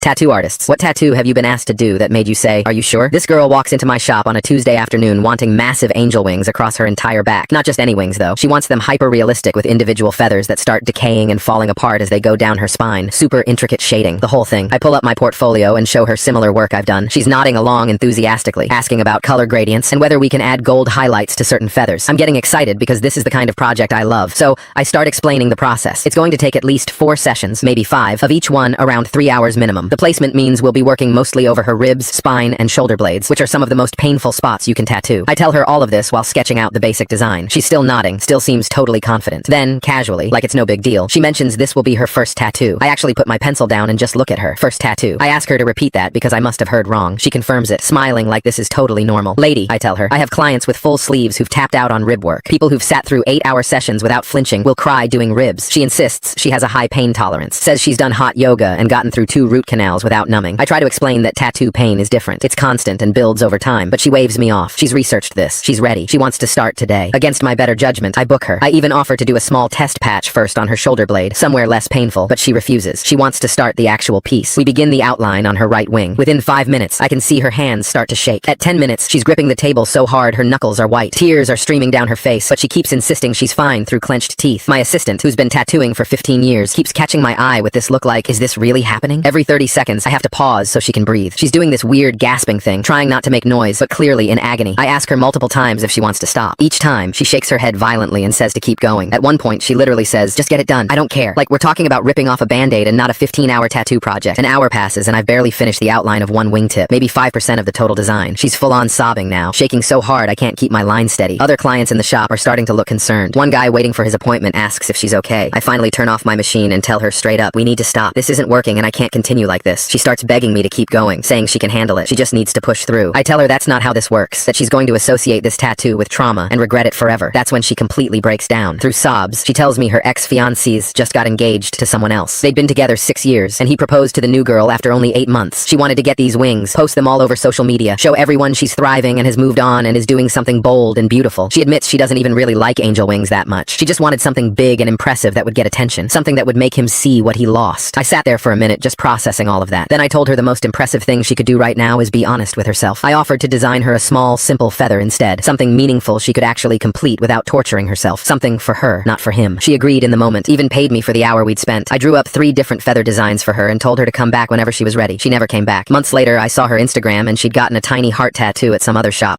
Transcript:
Tattoo artists. What tattoo have you been asked to do that made you say, "Are you sure?" This girl walks into my shop on a Tuesday afternoon wanting massive angel wings across her entire back. Not just any wings, though. She wants them hyper-realistic with individual feathers that start decaying and falling apart as they go down her spine. Super intricate shading. The whole thing. I pull up my portfolio and show her similar work I've done. She's nodding along enthusiastically, asking about color gradients and whether we can add gold highlights to certain feathers. I'm getting excited because this is the kind of project I love, so I start explaining the process. It's going to take at least 4 sessions, maybe 5, of each one around 3 hours minimum. The placement means we'll be working mostly over her ribs, spine, and shoulder blades, which are some of the most painful spots you can tattoo. I tell her all of this while sketching out the basic design. She's still nodding, still seems totally confident. Then, casually, like it's no big deal, she mentions this will be her first tattoo. I actually put my pencil down and just look at her. First tattoo. I ask her to repeat that because I must have heard wrong. She confirms it, smiling like this is totally normal. Lady, I tell her, I have clients with full sleeves who've tapped out on rib work. People who've sat through 8-hour sessions without flinching will cry doing ribs. She insists she has a high pain tolerance. Says she's done hot yoga and gotten through 2 root canals without numbing. I try to explain that tattoo pain is different. It's constant and builds over time, but she waves me off. She's researched this. She's ready. She wants to start today. Against my better judgment, I book her. I even offer to do a small test patch first on her shoulder blade, somewhere less painful, but she refuses. She wants to start the actual piece. We begin the outline on her right wing. Within 5 minutes, I can see her hands start to shake. At 10 minutes, she's gripping the table so hard her knuckles are white. Tears are streaming down her face, but she keeps insisting she's fine through clenched teeth. My assistant, who's been tattooing for 15 years, keeps catching my eye with this look like, is this really happening? Every 30 seconds, I have to pause so she can breathe. She's doing this weird gasping thing, trying not to make noise, but clearly in agony. I ask her multiple times if she wants to stop. Each time, she shakes her head violently and says to keep going. At one point, she literally says, "Just get it done. I don't care." Like we're talking about ripping off a band-aid and not a 15-hour tattoo project. An hour passes and I've barely finished the outline of one wingtip, maybe 5% of the total design. She's full-on sobbing now, shaking so hard I can't keep my line steady. Other clients in the shop are starting to look concerned. One guy waiting for his appointment asks if she's okay. I finally turn off my machine and tell her straight up, "We need to stop. This isn't working and I can't continue like this." She starts begging me to keep going, saying she can handle it. She just needs to push through. I tell her that's not how this works, that she's going to associate this tattoo with trauma and regret it forever. That's when she completely breaks down. Through sobs, she tells me her ex-fiancés just got engaged to someone else. They'd been together 6 years, and he proposed to the new girl after only 8 months. She wanted to get these wings, post them all over social media, show everyone she's thriving and has moved on and is doing something bold and beautiful. She admits she doesn't even really like angel wings that much. She just wanted something big and impressive that would get attention, something that would make him see what he lost. I sat there for a minute just processing all of that. Then I told her the most impressive thing she could do right now is be honest with herself. I offered to design her a small, simple feather instead, something meaningful she could actually complete without torturing herself, something for her, not for him. She agreed in the moment, even paid me for the hour we'd spent. I drew up 3 different feather designs for her and told her to come back whenever she was ready. She never came back. Months later, I saw her Instagram and she'd gotten a tiny heart tattoo at some other shop.